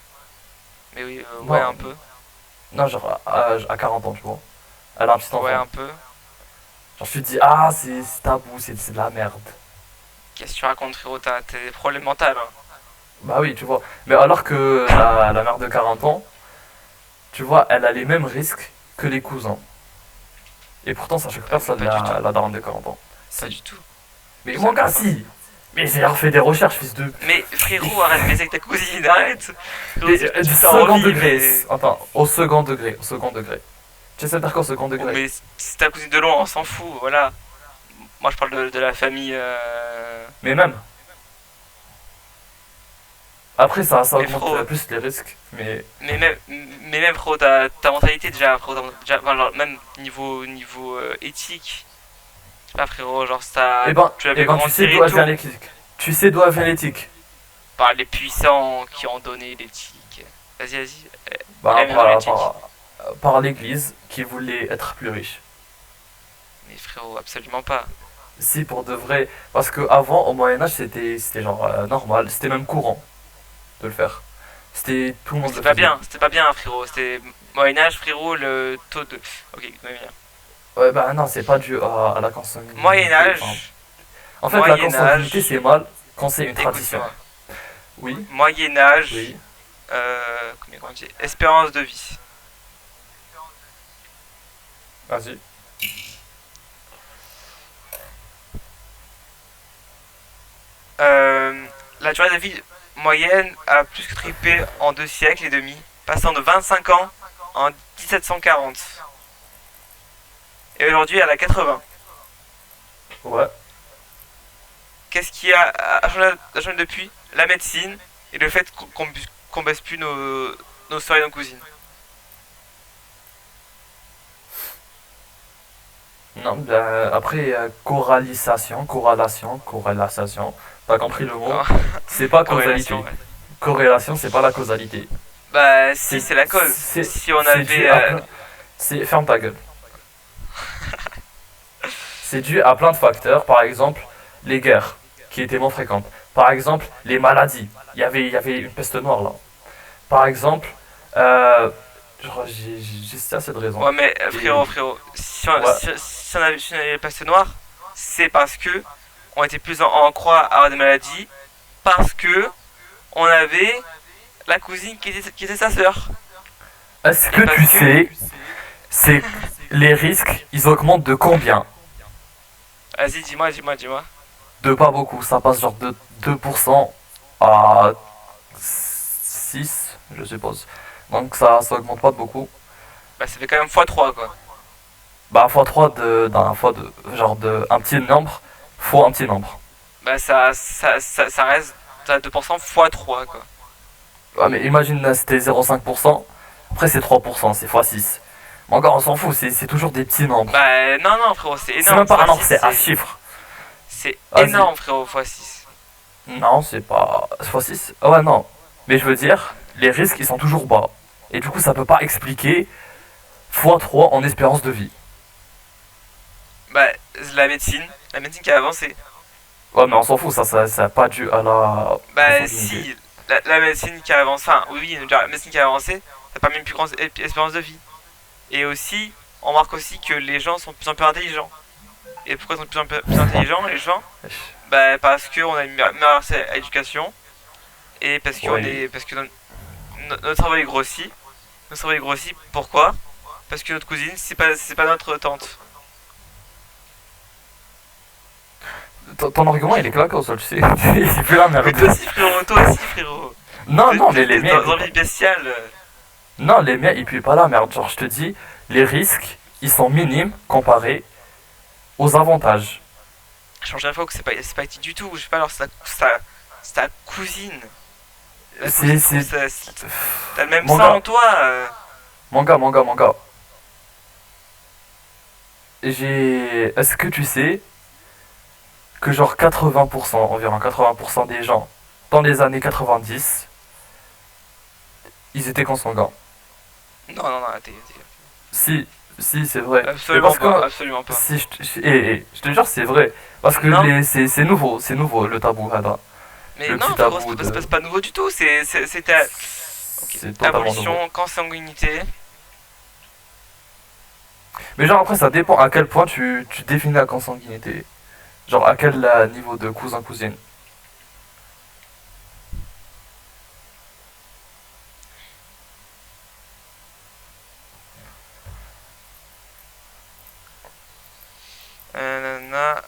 Mais oui, ouais, Non, un peu. non, genre, à 40 ans, tu vois. Elle a un petit Ouais, enfant. un peu. Genre, tu te dis, ah, c'est tabou, c'est de la merde. Qu'est-ce que tu racontes, frérot? T'as des problèmes mentaux, hein. Bah oui, tu vois. Mais alors que la mère de 40 ans, tu vois, elle a les mêmes risques que les cousins. Et pourtant, ça choque personne, Pas du tout. la daronne de 40 ans. Pas Si. du tout. Mais mon gars, Absolument pas. si. Mais j'ai refait des recherches, fils de... Mais frérot, arrête de baiser avec ta cousine, arrête. Frérot, Mais, tu du t'as second envie, degré. mais. Attends, au second degré, au second degré. Tu sais faire quoi au second Oh, degré? mais si ta cousine de loin, on s'en fout, voilà. Moi, je parle de la famille. Mais même. Après, ça Mais augmente frérot, plus les risques. mais même frérot, ta mentalité déjà, frérot, enfin, genre, même niveau éthique. Je sais pas, frérot, genre, tu Eh l'avais ben, tu sais grandir et d'où elle vient tout. l'éthique. Tu sais d'où elle vient l'éthique. Par les puissants qui ont donné l'éthique. Vas-y, vas-y. Bah, Elle mène l'éthique. par l'église qui voulait être plus riche. Mais frérot, absolument pas. Si, pour de vrai. Parce que avant, au Moyen-Âge, c'était genre normal. C'était même courant de le faire. C'était. Tout le Mais monde le faisait. c'était pas bien, frérot. C'était Moyen-Âge, frérot, le taux de. Ok, ouais, bien. Ouais, bah non, c'est pas dû à la consanguinité. Enfin, Moyen-Âge, en fait, la consanguinité, Moyen-Âge, c'est mal quand c'est une tradition. écoute-moi. Oui, Moyen-Âge, oui. comment on dit, espérance de vie. Vas-y. La durée de vie moyenne a plus que triplé en 2 siècles et demi, passant de 25 ans en 1740. Et aujourd'hui, elle a 80. Ouais. Qu'est-ce qui a changé depuis? La médecine et le fait qu'on baisse plus nos soeurs et nos cousines. Non, ben, après, corrélation. T'as compris le mot? C'est pas causalité. Corrélation, ouais. Corrélation, c'est pas la causalité. Bah, si, C'est, c'est la cause. c'est, Si on c'est dû avait. à plein. Ferme ta gueule. C'est dû à plein de facteurs. Par exemple, les guerres, qui étaient moins fréquentes. Par exemple, les maladies. Il y avait une peste noire là. Par exemple, euh, j'ai assez de raisons. Ouais, mais Et, frérot, ouais. si on avait le peste noire, c'est parce que on était plus en croix à avoir des maladies, parce que on avait la cousine qui était sa sœur. Est-ce Et que tu parce que. sais, c'est les risques, ils augmentent de combien? Vas-y, dis-moi. De pas beaucoup, ça passe genre de 2% à 6, je suppose. Donc ça augmente pas de beaucoup. Bah, ça fait quand même x3, quoi. Bah x3 genre de un petit nombre fois un petit nombre. Bah, ça reste à 2% x3, quoi. Ouais, mais imagine là, c'était 0,5%, après c'est 3%, c'est x6. Mais encore on s'en fout, c'est toujours des petits nombres. Bah, non, frérot, c'est C'est énorme. même pas un nombre, x6, c'est un chiffre. c'est Vas-y. énorme, frérot, x6. Non, c'est pas x6. Ah ouais, non. Mais je veux dire, les risques ils sont toujours bas. Et du coup, ça peut pas expliquer x3 en espérance de vie. Bah, la médecine qui a avancé. Ouais, mais on s'en fout, ça a pas dû à la Bah, consanguinité. si, la médecine qui a avancé, enfin, oui, la médecine qui a avancé, ça permet une plus grande espérance de vie. Et aussi, on remarque aussi que les gens sont de plus en plus intelligents. Et pourquoi ils sont de plus en plus intelligents, les gens? Bah, parce qu'on a une meilleure accès à l'éducation. Et Oui. parce que notre cerveau est grossi. Notre cerveau est grossi, pourquoi? Parce que notre cousine, c'est pas notre tante. Ton argument il est claquant, ça, tu sais. Il fait la Mais merde. toi aussi, frérot. Non, non, mais les T'es miens. dans envie bestiale. Non, les miens, ils puent pas la merde. Genre, je te dis, les risques, ils sont minimes comparés aux avantages. Je change fois que c'est pas éthique du tout. Je sais pas, alors c'est ta cousine. La C'est. cousine, t'as le même sang Manga, en toi. manga. Est-ce que tu sais que, genre, 80%, environ 80% des gens, dans les années 90, Ils étaient consanguins. Non, non, non, Si, si, c'est vrai. Mais absolument parce pas, que, absolument pas. si je te jure, c'est vrai. Parce que Non, c'est nouveau le tabou, Hada. mais Le non, petit frérot, tabou de. c'est pas nouveau du tout. C'était ok. C'est totalement nouveau. Abolition, consanguinité. Mais genre, après, ça dépend à quel point tu définis la consanguinité. Genre, à quel niveau de cousin-cousine. Nanana,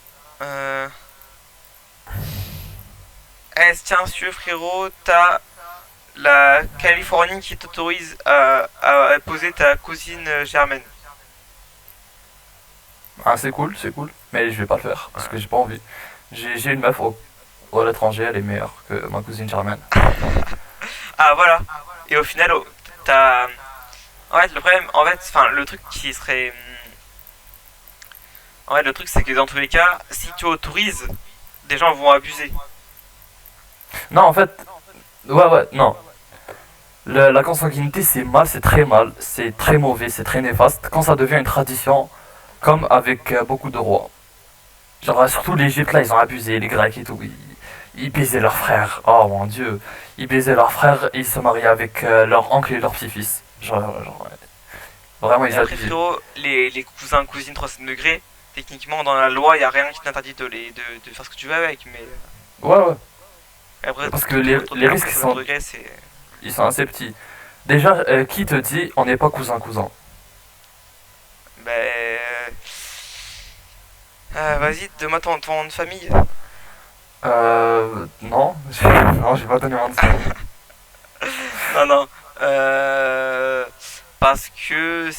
tiens, si tu veux, frérot, t'as la Californie qui t'autorise à épouser ta cousine germaine. Ah, c'est cool, c'est cool. Mais je vais pas le faire, parce que j'ai pas envie. J'ai une meuf à l'étranger, elle est meilleure que ma cousine germaine. Ah, voilà. Et au final, t'as. En fait, le problème, en fait, enfin, le truc qui serait. En fait, le truc, c'est que dans tous les cas, si tu autorises, des gens vont abuser. Non, en fait, ouais, non. La consanguinité, c'est mal, c'est très mal, c'est très mauvais, c'est très néfaste. Quand ça devient une tradition, comme avec beaucoup de rois. Genre, surtout l'Égypte, là, ils ont abusé, les Grecs et tout. Ils baisaient leurs frères. Oh mon dieu. Ils baisaient leurs frères et ils se mariaient avec leur oncle et leur petit-fils. Ouais. Vraiment, Et ils après, abusaient. frérot, les cousins, cousines 300 degrés, techniquement, dans la loi, il n'y a rien qui t'interdit de faire ce que tu veux avec. Mais Ouais. après, Parce que les un risques, cousin degré, c'est. ils sont assez petits. Déjà, qui te dit on n'est pas cousin-cousin? Ben. Vas-y, donne-moi ton nom de famille. Non. Non, j'ai pas donné mon nom. Non, non. Parce que.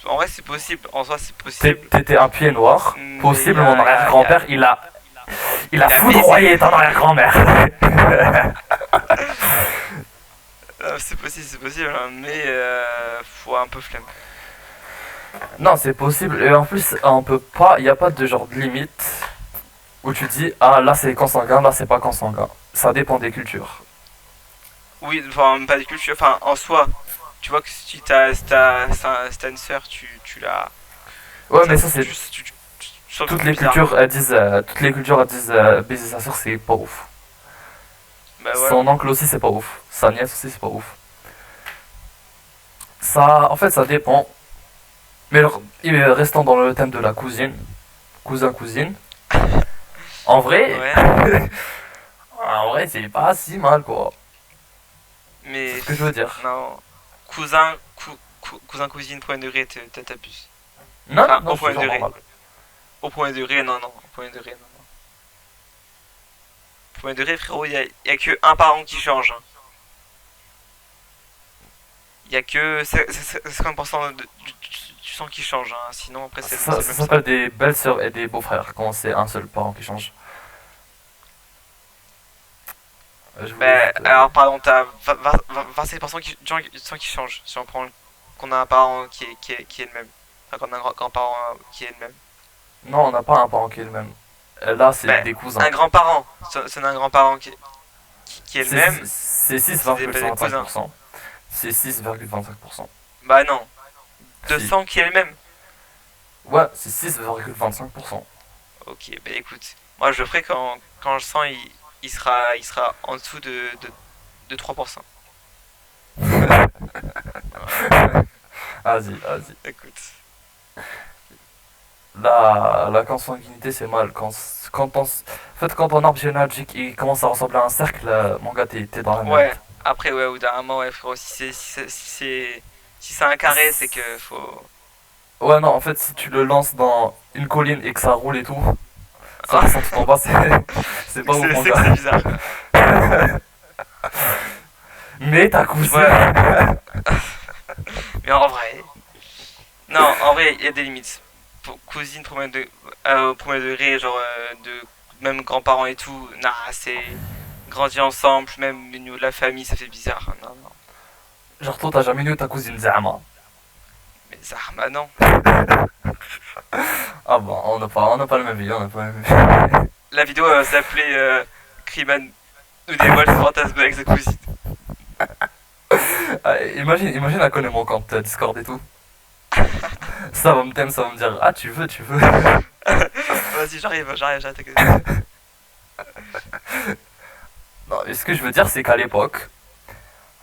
En vrai, c'est possible. En soi, c'est possible. T'étais un pied noir. Mais Possible, mon arrière-grand-père, il a il a foudroyé baisé. ton arrière-grand-mère. C'est possible, hein, mais faut un peu flemme. Non, c'est possible. Et en plus, on peut pas. Il n'y a pas de genre de limite où tu dis ah là c'est consanguin, là c'est pas consanguin. Ça dépend des cultures. Oui, enfin, pas de culture. Enfin, en soi, tu vois que si t'as une sœur, tu l'as. Ouais, Ça, mais ça c'est tu sens que ça fait bizarre. toutes les cultures elles disent baiser sa soeur c'est pas ouf. Bah voilà. Son oncle aussi c'est pas ouf. Sa nièce aussi c'est pas ouf. Ça, en fait, ça dépend. Mais restons dans le thème de la cousine, cousin-cousine. En vrai, Ouais, en vrai, c'est pas si mal quoi. C'est mais. ce que je veux dire. Non. Cousin, cousine, premier degré, t'abuses. Non, Enfin, non, au je suis premier genre degré. normal. Au premier degré, non, non. Au premier degré, non. Au premier degré, frérot, y a que un parent qui change, hein. Il y a que 50% du sang qui change, hein. Sinon après c'est Ça le même sang. s'appelle des belles-sœurs et des beaux-frères quand c'est un seul parent qui change. Je voulais Bah, juste. alors pardon, t'as 27% du sang qui change si on prend qu'on a un parent qui est le même. Enfin qu'on a un grand-parent qui est le même. Non, on n'a pas un parent qui est le même. Là, c'est Bah, des cousins. un grand-parent, c'est un grand-parent qui est le même, C'est c'est pas des cousins. 6,25%. C'est 6,25%. Bah non, de Si. sang qui est le même. Ouais, c'est 6,25%. Ok, bah écoute, moi je le ferai quand le sang il sera en dessous de 3%. Vas-y. Écoute. La consanguinité, c'est mal. En fait, quand ton arbre généalogique il commence à ressembler à un cercle, mon gars, t'es dans la merde. Ouais, après, ouais, au d'un moment, ouais, frérot, si c'est un carré, c'est que faut. Ouais, non, en fait, si tu le lances dans une colline et que ça roule et tout, ça Ah, descend tout en bas, c'est pas ouf, mon c'est que c'est gars. bizarre. Mais ta cousine. Ouais, mais en vrai. Non, en vrai, il y a des limites. Cousine, premier degré, genre, de même grands-parents et tout, nah, c'est. Grandi ensemble, même au niveau de la famille, ça fait bizarre. Non, non. Genre, toi, t'as jamais eu ta cousine Zama. Mais Zahma, non. Ah bon, on n'a pas le même vie, on n'a pas le même vie. La vidéo s'appelait Kriman nous dévoile ses fantasmes avec sa cousine. Ah, imagine, elle connaît mon compte Discord et tout. Ça va me thème, ça va me dire, ah, tu veux, tu veux. Vas-y, j'arrive. Non, mais ce que je veux dire, c'est qu'à l'époque,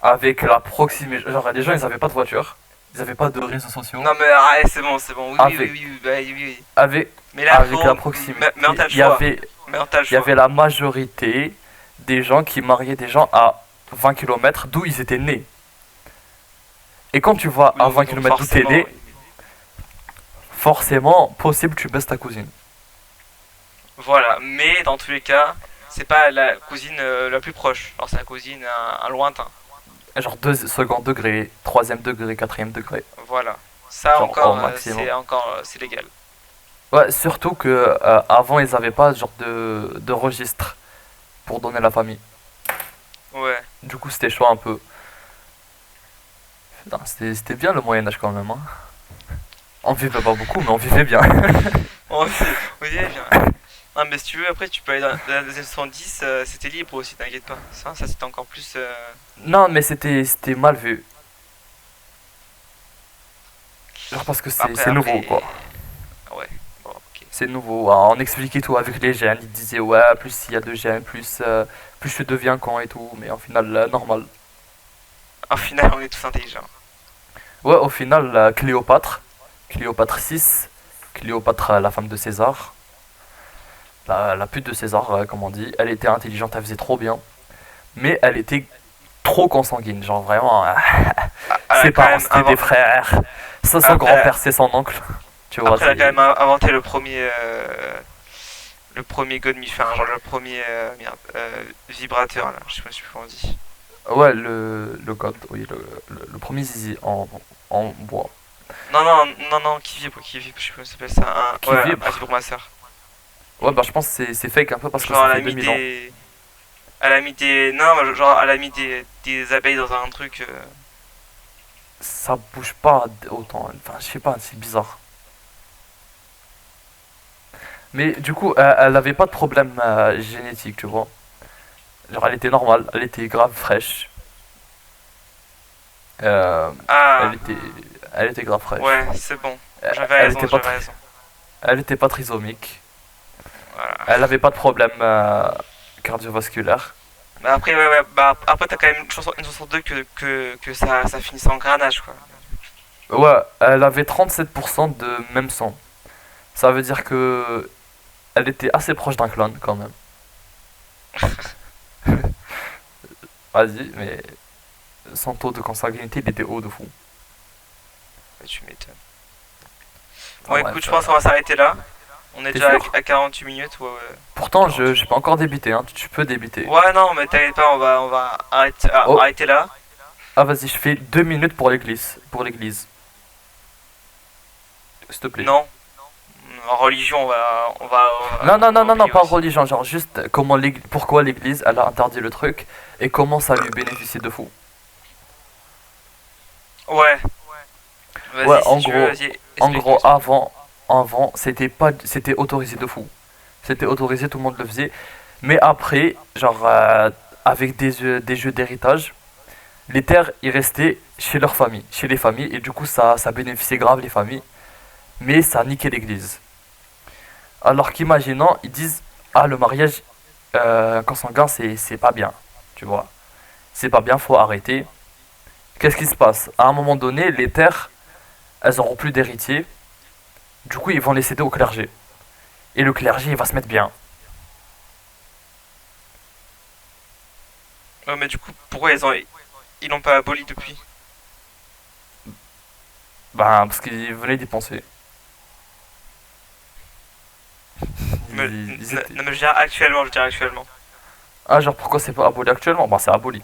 avec la proximité, genre, les gens, ils avaient pas de voiture, ils avaient pas de réseaux sociaux. Non, mais arrête, c'est bon. Avec, Oui. avec, Mais là, avec la mais on proximité, t'a le choix. il y avait la majorité des gens qui mariaient des gens à 20 kilomètres d'où ils étaient nés. Et quand tu vas Oui, à 20 donc kilomètres d'où t'es forcément, né, forcément, possible, tu baisses ta cousine. voilà. Mais dans tous les cas, c'est pas la cousine la plus proche. Alors, c'est la cousine un lointain. Genre second degré, troisième degré, quatrième degré. Voilà. Ça Genre au encore, maximum. c'est légal. Ouais, surtout que avant ils avaient pas ce genre de registre pour donner la famille. Ouais. Du coup c'était chaud un peu. Putain, c'était bien le Moyen Âge quand même. Hein. On vivait pas beaucoup, mais on vivait bien. On vivait bien. Ah, mais si tu veux, après, tu peux aller dans les années 70, c'était libre aussi, t'inquiète pas. Ça c'était encore plus. Non, mais c'était mal vu. Genre parce que c'est nouveau quoi. Ouais, bon, ok. C'est nouveau. On expliquait tout avec les gènes. Ils disaient ouais, plus il y a de gènes, plus tu deviens con et tout. Mais au final, normal. Au final, on est tous intelligents. Ouais, au final, Cléopâtre 6, Cléopâtre, la femme de César, la pute de César, comme on dit, elle était intelligente, elle faisait trop bien, mais elle était trop consanguine, genre vraiment, Elle a ses quand parents même c'était des frères, ça son Après, grand-père c'est son oncle, tu vois, après, elle a quand même inventé le premier God enfin, genre le premier vibrateur là. Je sais pas si comment on dit. ouais, le god, oui, le premier zizi en bois, Non, qui vibre, je sais pas comment ça s'appelle ça. qui Ouais, vibre, un vibromasseur. ouais, bah je pense que c'est fake un peu parce que Genre, ça elle fait a mis 2000 ans, non, genre, elle a mis des abeilles dans un truc. ça bouge pas autant, enfin je sais pas, c'est bizarre. Mais du coup, elle avait pas de problème génétique, tu vois. Genre, elle était normale, elle était grave fraîche. Euh, elle Ah, était, elle était grave fraîche. ouais, c'est bon. Elle était pas, J'avais raison. elle était pas trisomique. Voilà. Elle avait pas de problème cardiovasculaire. Mais après, ouais, bah, après, t'as quand même une chanson 2 que ça finisse en granage, quoi. Ouais, elle avait 37% de même sang. Ça veut dire que elle était assez proche d'un clone quand même. Vas-y, mais son taux de consanguinité, il était haut de fou. Ouais, tu m'étonnes. Bon, Enfin, écoute, bref, je pense qu'on va s'arrêter là. On est t'es déjà sûr? à 48 minutes, ouais. Pourtant, je 48 j'ai pas minutes. encore débité, hein. Tu peux débiter. Ouais, non, mais t'inquiète pas, on va Oh, arrêter là. ah vas-y, je fais 2 minutes pour l'église. Pour l'église. S'il te plaît. Non, en religion, Non, on va non, prier pas aussi. religion, genre juste pourquoi l'église elle a interdit le truc et comment ça lui bénéficie de fou. Ouais, Ouais, vas-y, si tu veux, vas-y, en explique-nous, gros, explique-nous. avant, c'était autorisé de fou. C'était autorisé, tout le monde le faisait. Mais après, genre, avec des jeux d'héritage, les terres, ils restaient chez leur famille, chez les familles, et du coup, ça bénéficiait grave les familles, mais ça niquait l'église. Alors qu'imaginons, ils disent, ah, le mariage consanguin, c'est pas bien, tu vois. C'est pas bien, faut arrêter. Qu'est-ce qui se passe? À un moment donné, les terres, elles n'auront plus d'héritiers, du coup, ils vont les céder au clergé. Et le clergé, il va se mettre bien. Ouais, mais du coup, pourquoi ils l'ont pas aboli depuis? Ben, parce qu'ils venaient d'y penser. Ils étaient... Non, mais je veux dire actuellement. Ah, genre, pourquoi c'est pas aboli actuellement? Ben, c'est aboli.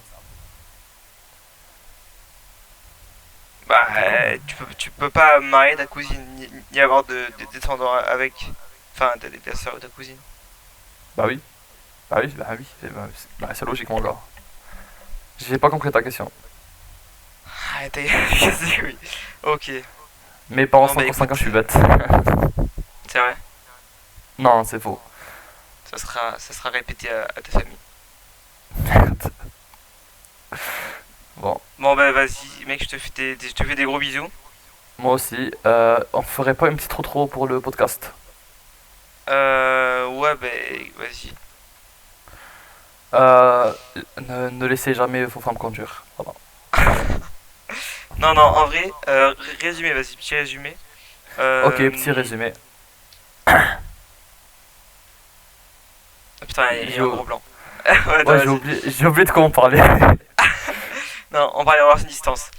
Bah, T'es con. tu peux pas marier ta cousine, ni avoir de descendants avec. Enfin, des sœurs de ta cousine. Bah oui. C'est logique, mon gars. J'ai pas compris ta question. Ah, t'as cassé, oui. Ok. Mes parents Bon, sont bah écoute, consanguins, je suis bête. c'est vrai. Non, c'est faux. Ça sera répété à ta famille. Bon, Bon, bah, vas-y, mec, je te fais des gros bisous. moi aussi. On ferait pas une petite outro pour le podcast? Ouais, bah, vas-y. Euh, ne laissez jamais vos femmes conduire. Voilà. Non, non, en vrai, résumé, vas-y, petit résumé. Ok, petit résumé. Ah, putain, il y a J'ai un gros blanc. Ouais, attends, ouais, vas-y. j'ai oublié de quoi on parlait. Non, on parlait de relation à distance.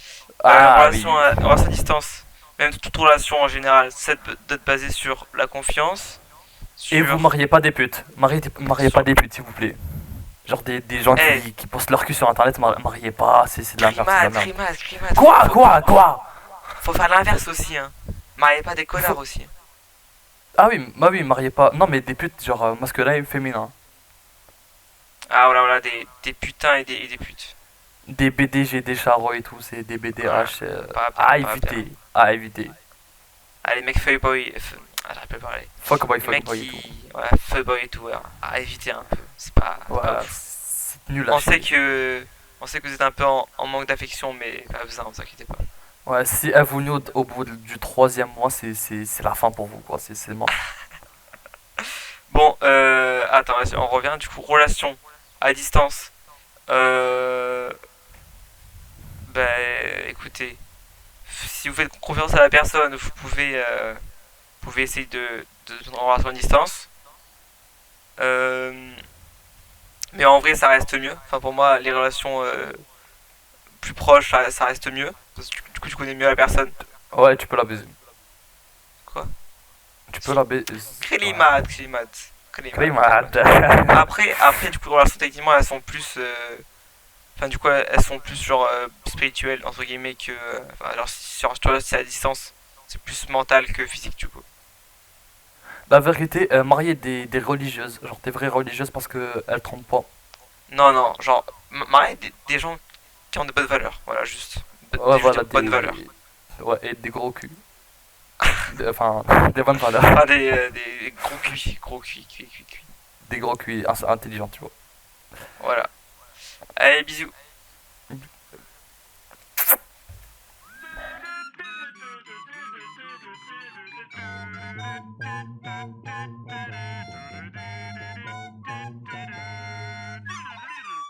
Ah oui, oui. Relation à distance, même toute relation en général, c'est d'être basée sur la confiance, Et vous sur... mariez pas des putes. Mariez pas sur... des putes, s'il vous plaît. Genre des gens Eh, qui postent leur cul sur internet, mariez pas, c'est de la merde, c'est de la merde. Quoi, faut, quoi, quoi? faut faire l'inverse aussi, hein. Mariez pas des connards Faut- aussi. Ah oui, bah oui, mariez pas. Non, mais des putes, genre masculin et féminin. Ah voilà, voilà, des putains et des putes. Des BDG, des charros et tout, c'est des Voilà, BDH. pas bien, À pas bien. éviter, à éviter. Ah, les mecs fuckboy, ah, j'arrive plus à parler. Les Fuck mecs boy et tout. qui, ouais, fuckboy et tout, ouais, à éviter un peu. C'est pas Ouais, ouf. c'est nul à On sait chier. que, on sait que vous êtes un peu en manque d'affection, mais pas besoin, vous inquiétez pas. Ouais, si elle vous nuit au bout du troisième mois, c'est la fin pour vous, quoi. C'est mort. Bon, attends, vas-y, on revient. Du coup, relation à distance. Euh, écoutez, si vous faites confiance à la personne, vous pouvez essayer de en relation à distance. Euh, mais en vrai, ça reste mieux. Enfin, pour moi, les relations plus proches, ça reste mieux. Parce que du coup, tu connais mieux la personne. Ouais, tu peux la baiser. Quoi? Tu peux la baiser. Ouais. Climat, climat, climat. Climate. Après, du coup, les relations, techniquement, elles sont plus. Enfin, du coup, elles sont plus genre spirituelles, entre guillemets, que. Enfin, alors, tu vois, c'est à distance. C'est plus mental que physique, du coup. La vérité, marier des religieuses, genre des vraies religieuses parce que elles trompent pas. Non, non, genre, marier des gens qui ont de bonnes valeurs. Voilà, juste. Ouais, Je veux dire voilà, bonnes valeurs. ouais, et des gros culs. Enfin, des bonnes valeurs. Enfin, des gros cuits, gros cuits, cuits, cuits, cuits. Des gros culs intelligents, tu vois. Voilà. Allez, bisous.